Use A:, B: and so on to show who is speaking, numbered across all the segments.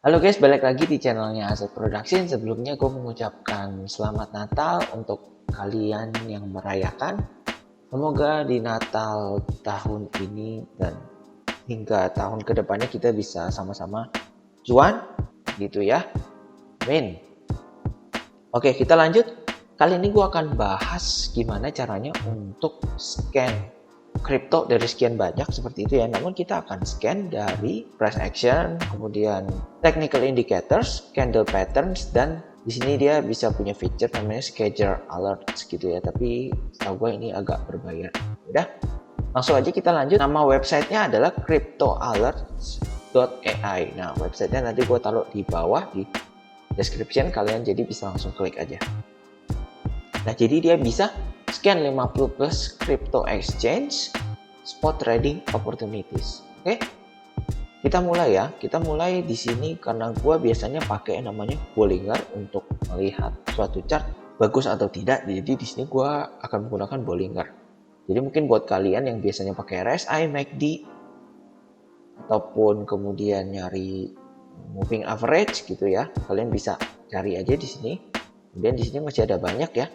A: Halo guys, balik lagi di channelnya Aset Production. Sebelumnya gue mengucapkan selamat Natal untuk kalian yang merayakan. Semoga di Natal tahun ini dan hingga tahun kedepannya kita bisa sama-sama cuan gitu ya. Amin. Oke, kita lanjut. Kali ini gue akan bahas gimana caranya untuk scan kripto dari sekian banyak seperti itu ya. Namun kita akan scan dari price action, kemudian technical indicators, candle patterns, dan di sini dia bisa punya feature namanya schedule alerts gitu ya. Tapi setahu gue ini agak berbayar. Udah, langsung aja kita lanjut. Nama websitenya adalah cryptoalerts.ai. Nah, websitenya nanti gue taruh di bawah di description, kalian jadi bisa langsung klik aja. Nah, jadi dia bisa scan 50 plus crypto exchange spot trading opportunities. Oke, kita mulai ya. Kita mulai di sini karena gue biasanya pakai namanya Bollinger untuk melihat suatu chart bagus atau tidak. Jadi di sini gue akan menggunakan Bollinger. Jadi mungkin buat kalian yang biasanya pakai RSI, MACD, ataupun kemudian nyari moving average gitu ya, kalian bisa cari aja di sini. Kemudian di sini masih ada banyak ya.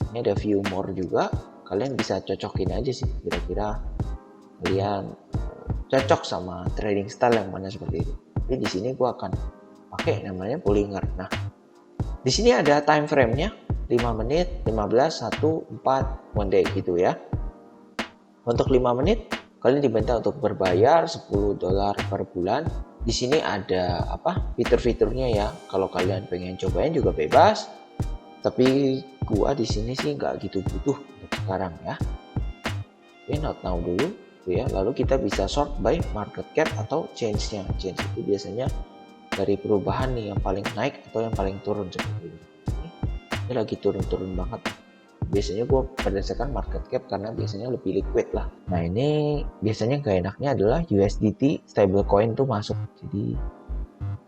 A: Ini ada view more juga, kalian bisa cocokin aja sih kira-kira kalian cocok sama trading style yang mana seperti itu. Tapi di sini gua akan pakai namanya Bollinger. Nah, di sini ada time frame-nya 5 menit, 15, 1, 4, one day gitu ya. Untuk 5 menit kalian diminta untuk berbayar $10 per bulan. Di sini ada fitur-fiturnya ya. Kalau kalian pengen cobain juga bebas. Tapi gua di sini sih nggak gitu butuh untuk sekarang ya. Oke, not now dulu ya. Lalu kita bisa sort by market cap atau change-nya. Change itu biasanya dari perubahan nih yang paling naik atau yang paling turun seperti ini. Ini lagi turun-turun banget. Biasanya gua berdasarkan market cap karena biasanya lebih liquid lah. Nah, ini biasanya gak enaknya adalah USDT stablecoin tuh masuk. Jadi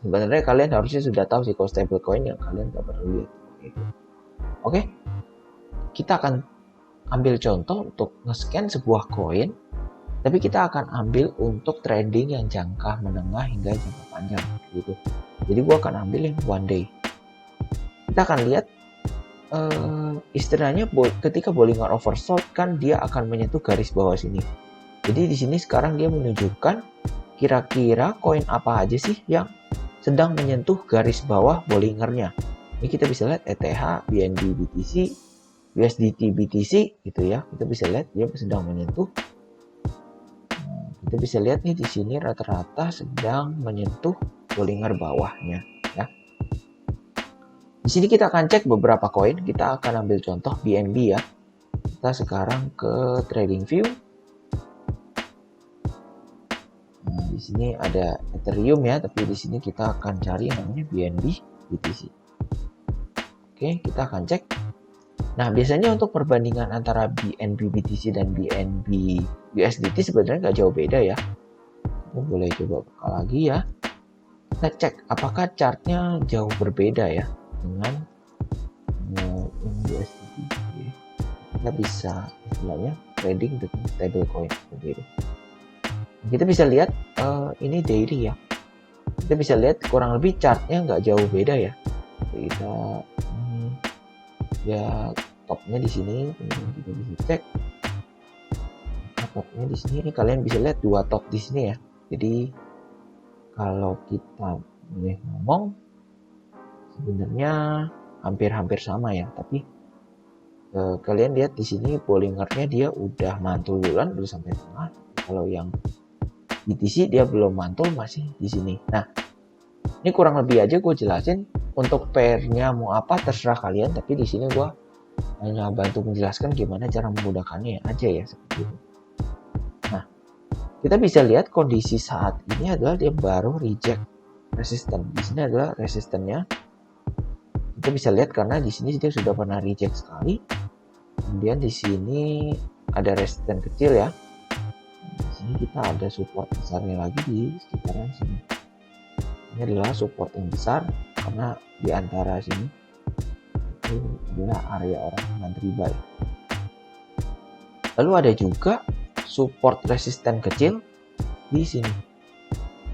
A: sebenarnya kalian harusnya sudah tahu sih kalau stablecoin yang kalian gak perlu lihat. Oke, kita akan ambil contoh untuk nge-scan sebuah koin, tapi kita akan ambil untuk trading yang jangka menengah hingga jangka panjang gitu. Jadi gua akan ambil yang one day. Kita akan lihat istilahnya ketika Bollinger oversold kan dia akan menyentuh garis bawah sini. Jadi di sini sekarang dia menunjukkan kira-kira koin apa aja sih yang sedang menyentuh garis bawah Bollingernya. Ini kita bisa lihat ETH, BNB, BTC, USDT, BTC gitu ya. Kita bisa lihat dia sedang menyentuh. Kita bisa lihat nih di sini rata-rata sedang menyentuh Bollinger bawahnya ya. Di sini kita akan cek beberapa koin. Kita akan ambil contoh BNB ya. Kita sekarang ke Trading View. Nah, di sini ada Ethereum ya, tapi di sini kita akan cari namanya BNB, BTC. Oke, kita akan cek. Nah, biasanya untuk perbandingan antara BNB BTC dan BNB USDT sebenarnya nggak jauh beda ya. Kita boleh coba buka lagi ya. Kita cek apakah chartnya jauh berbeda ya dengan USDT. Kita bisa istilahnya trading dengan stablecoin seperti itu. Kita bisa lihat ini daily ya. Kita bisa lihat kurang lebih chartnya nggak jauh beda ya. Kita ya topnya di sini, kemudian kita bisa cek topnya di sini. Ini kalian bisa lihat dua top di sini ya. Jadi kalau kita boleh ngomong sebenarnya hampir-hampir sama ya, tapi kalian lihat di sini Bollingernya dia udah mantul duluan, udah sampai tengah. Kalau yang BTC dia belum mantul, masih di sini. Nah, ini kurang lebih aja gue jelasin. Untuk pairnya mau apa terserah kalian, tapi di sini gue hanya bantu menjelaskan gimana cara menggunakannya aja ya seperti itu. Nah, kita bisa lihat kondisi saat ini adalah dia baru reject resistance. Di sini adalah resistennya. Kita bisa lihat karena di sini dia sudah pernah reject sekali. Kemudian di sini ada resisten kecil ya. Di sini kita ada support besarnya lagi di sekitaran sini. Ini adalah support yang besar karena di antara sini itu adalah area orang ngantri buy. Lalu ada juga support resisten kecil di sini.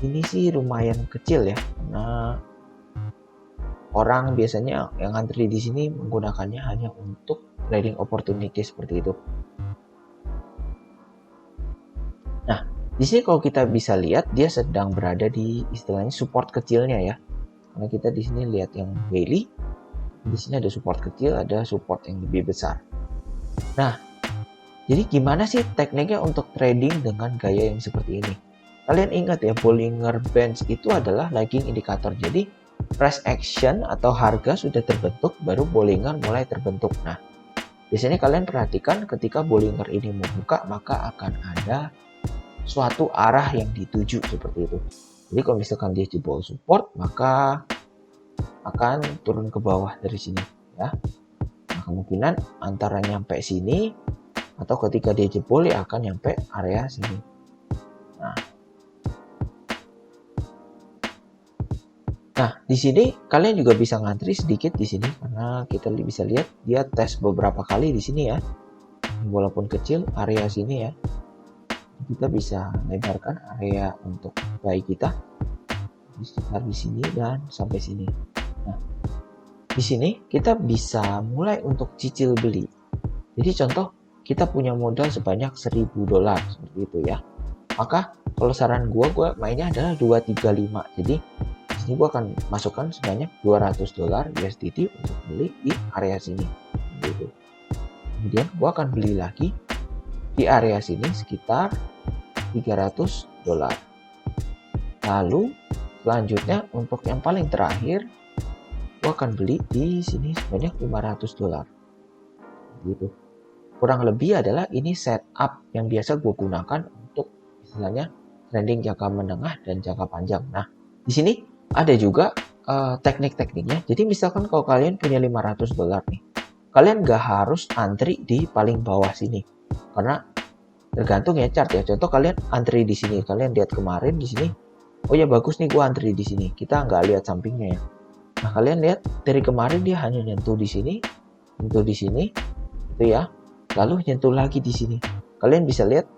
A: ini sih lumayan kecil ya, karena orang biasanya yang ngantri di sini menggunakannya hanya untuk trading opportunity seperti itu. Nah, di sini kalau kita bisa lihat dia sedang berada di istilahnya support kecilnya ya. Karena kita di sini lihat yang daily, di sini ada support kecil, ada support yang lebih besar. Nah, jadi gimana sih tekniknya untuk trading dengan gaya yang seperti ini? Kalian ingat ya, Bollinger Bands itu adalah lagging indicator. Jadi price action atau harga sudah terbentuk, baru Bollinger mulai terbentuk. Nah, biasanya kalian perhatikan ketika Bollinger ini membuka, maka akan ada suatu arah yang dituju seperti itu. Jadi kalau misalkan dia jebol support, maka akan turun ke bawah dari sini ya. Nah, kemungkinan antara nyampe sini atau ketika dia jebol ya akan nyampe area sini. Nah, di sini kalian juga bisa ngantri sedikit di sini karena kita bisa lihat dia tes beberapa kali di sini ya. Walaupun kecil area sini ya. Kita bisa lebarkan area untuk buy kita di sekitar di sini dan sampai sini. Nah, di sini kita bisa mulai untuk cicil beli. Jadi contoh kita punya modal sebanyak $1.000 seperti itu ya. Maka kalau saran gue mainnya adalah 235. Jadi di sini gue akan masukkan sebanyak $200 USDT untuk beli di area sini. Gitu. Kemudian gue akan beli lagi di area sini sekitar $300. Lalu selanjutnya untuk yang paling terakhir gue akan beli di sini sebanyak $500. Gitu. Kurang lebih adalah ini setup yang biasa gue gunakan untuk istilahnya trading jangka menengah dan jangka panjang. Nah, di sini ada juga teknik-tekniknya. Jadi misalkan kalau kalian punya $500 nih, kalian gak harus antri di paling bawah sini. Karena tergantung ya chart ya. Contoh kalian antri di sini, kalian lihat kemarin di sini. Oh ya bagus nih gue antri di sini. Kita nggak lihat sampingnya ya. Nah kalian lihat dari kemarin dia hanya nyentuh di sini, nyentuh di sini, itu ya. Lalu nyentuh lagi di sini. Kalian bisa lihat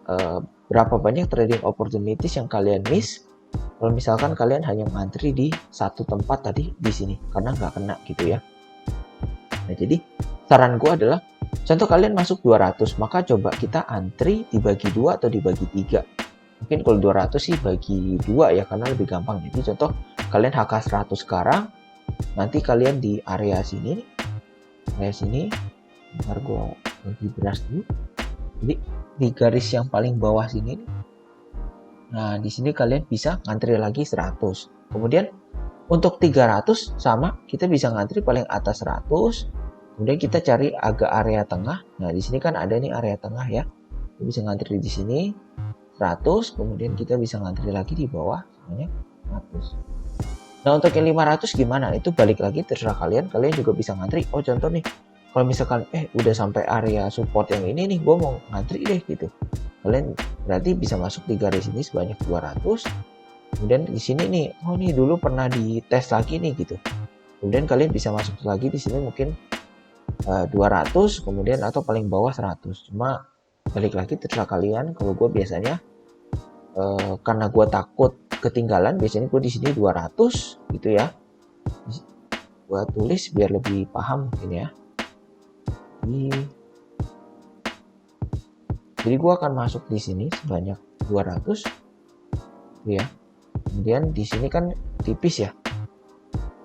A: berapa banyak trading opportunities yang kalian miss. Kalau misalkan kalian hanya ngantri di satu tempat tadi di sini, karena nggak kena gitu ya. Nah jadi saran gue adalah contoh kalian masuk 200, maka coba kita antri dibagi 2 atau dibagi 3. Mungkin kalau 200 sih bagi 2 ya, karena lebih gampang. Jadi contoh kalian HK 100 sekarang, nanti kalian di area sini, bentar gue bagi beras dulu. Jadi di garis yang paling bawah sini, nah di sini kalian bisa ngantri lagi 100. Kemudian untuk 300 sama, kita bisa ngantri paling atas 100. Kemudian kita cari agak area tengah. Nah, di sini kan ada nih area tengah ya. Kita bisa ngantri di sini 100, kemudian kita bisa ngantri lagi di bawah sebanyak 100. Nah, untuk yang 500 gimana? Itu balik lagi terserah kalian. Kalian juga bisa ngantri. Oh, contoh nih. Kalau misalkan udah sampai area support yang ini nih, gue mau ngantri deh gitu. Kalian berarti bisa masuk di garis ini sebanyak 200. Kemudian di sini nih, oh nih dulu pernah dites lagi nih gitu. Kemudian kalian bisa masuk lagi di sini mungkin 200, kemudian atau paling bawah 100. Cuma balik lagi terserah kalian. Kalau gue biasanya karena gue takut ketinggalan, biasanya gue di sini 200 gitu ya. Gue tulis biar lebih paham mungkin ya. Jadi gue akan masuk di sini sebanyak 200 ya. Kemudian di sini kan tipis ya,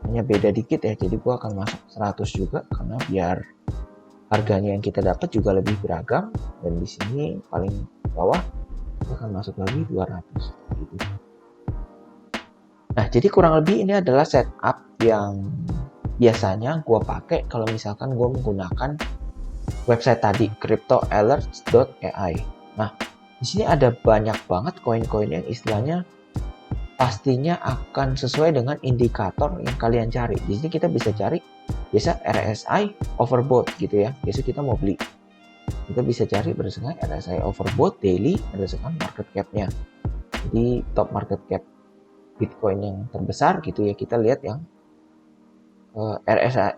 A: hanya beda dikit ya, jadi gua akan masuk 100 juga karena biar harganya yang kita dapat juga lebih beragam. Dan di sini paling bawah gua akan masuk lagi 200 gitu. Nah jadi kurang lebih ini adalah setup yang biasanya gua pakai kalau misalkan gua menggunakan website tadi cryptoalerts.ai. Nah di sini ada banyak banget koin-koin yang istilahnya pastinya akan sesuai dengan indikator yang kalian cari. Di sini kita bisa cari biasa RSI overbought gitu ya. Biasa kita mau beli, kita bisa cari berdasarkan RSI overbought daily berdasarkan market cap-nya. Jadi top market cap Bitcoin yang terbesar gitu ya, kita lihat yang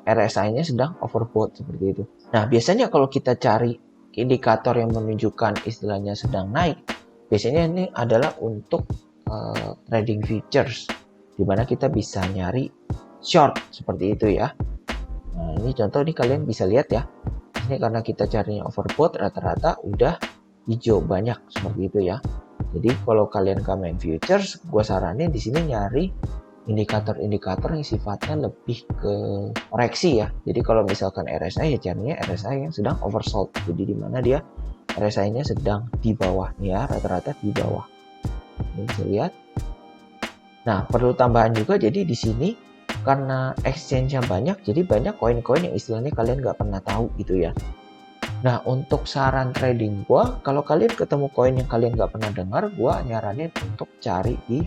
A: RSI-nya sedang overbought seperti itu. Nah biasanya kalau kita cari indikator yang menunjukkan istilahnya sedang naik, biasanya ini adalah untuk trading futures, dimana kita bisa nyari short seperti itu ya. Nah ini contoh nih, kalian bisa lihat ya, ini karena kita carinya overbought, rata-rata udah hijau banyak seperti itu ya. Jadi kalau kalian gak main futures, gue saranin di sini nyari indikator-indikator yang sifatnya lebih ke koreksi ya. Jadi kalau misalkan RSI ya carinya RSI yang sedang oversold, jadi dimana dia RSI-nya sedang di bawah nih ya, rata-rata di bawah. Ini bisa lihat. Nah perlu tambahan juga, jadi di sini karena exchange-nya banyak, jadi banyak koin-koin yang istilahnya kalian nggak pernah tahu gitu ya. Nah untuk saran trading gua, kalau kalian ketemu koin yang kalian nggak pernah dengar, gua nyaranin untuk cari di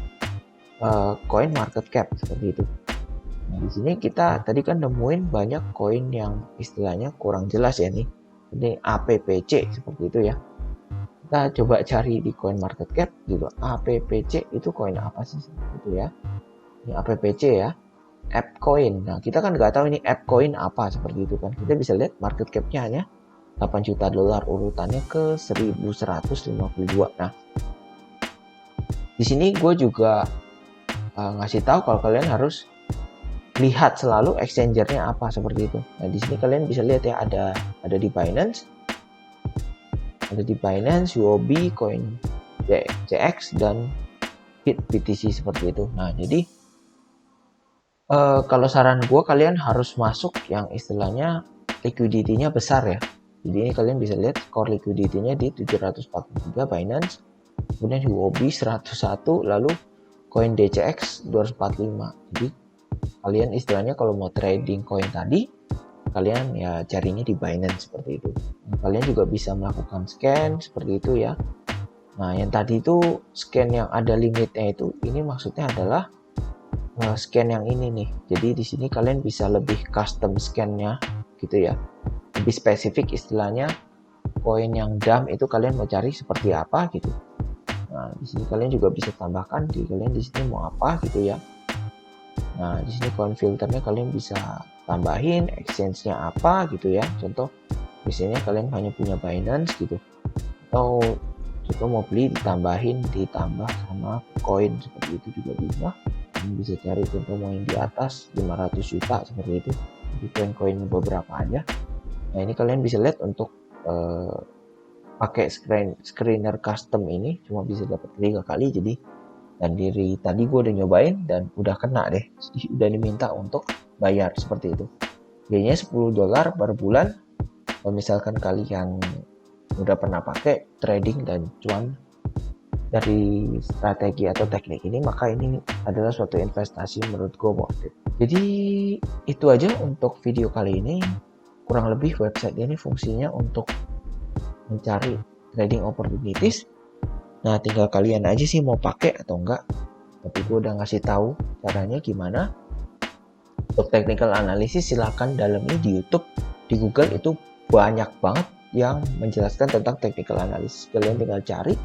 A: koin market cap seperti itu. Nah di sini kita tadi kan nemuin banyak koin yang istilahnya kurang jelas ya nih. Ini APPC seperti itu ya. Kita coba cari di coin market cap juga, APPC itu koin apa sih gitu ya. Ini APPC ya, AppCoin. Nah kita kan nggak tahu ini AppCoin apa seperti itu kan. Kita bisa lihat market capnya hanya 8 juta dolar, urutannya ke 1152. Nah di sini gue juga ngasih tahu kalau kalian harus lihat selalu exchangernya apa seperti itu. Nah di sini kalian bisa lihat ya, ada di Binance, UOB, Coin JX, dan BTC seperti itu. Nah jadi kalau saran gue, kalian harus masuk yang istilahnya liquidity-nya besar ya. Jadi ini kalian bisa lihat core liquidity-nya di 743 Binance, kemudian UOB 101, lalu Coin DCX 245. Jadi kalian istilahnya kalau mau trading koin tadi, kalian ya carinya di Binance seperti itu. Nah, kalian juga bisa melakukan scan seperti itu ya. Nah yang tadi itu scan yang ada limitnya itu, ini maksudnya adalah scan yang ini nih. Jadi di sini kalian bisa lebih custom scan-nya gitu ya, lebih spesifik istilahnya. Koin yang dump itu kalian mau cari seperti apa gitu. Nah di sini kalian juga bisa tambahkan kalian di sini mau apa gitu ya. Nah di sini coin filternya kalian bisa tambahin exchange-nya apa gitu ya. Contoh biasanya kalian hanya punya Binance gitu, atau contoh mau beli ditambah sama koin seperti itu juga bisa. Kalian bisa cari contoh mau yang di atas 500 juta seperti itu, di koin-koin beberapa aja. Nah ini kalian bisa lihat untuk pakai screener custom ini cuma bisa dapat 3 kali. Jadi dan tadi gue udah nyobain dan udah kena deh, udah diminta untuk bayar seperti itu. Biayanya $10 per bulan. Kalau misalkan kalian udah pernah pakai trading dan cuan dari strategi atau teknik ini, maka ini adalah suatu investasi menurut gue worth it. Jadi itu aja untuk video kali ini. Kurang lebih website ini fungsinya untuk mencari trading opportunities. Nah tinggal kalian aja sih mau pakai atau enggak, tapi gue udah ngasih tahu caranya gimana. Untuk technical analysis silahkan dalami di YouTube, di Google itu banyak banget yang menjelaskan tentang technical analysis. Kalian tinggal cari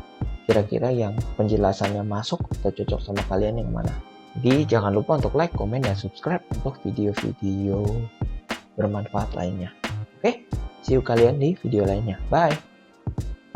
A: kira-kira yang penjelasannya masuk atau cocok sama kalian yang mana. Jadi jangan lupa untuk like, komen, dan subscribe untuk video-video bermanfaat lainnya. Oke, see you kalian di video lainnya. Bye.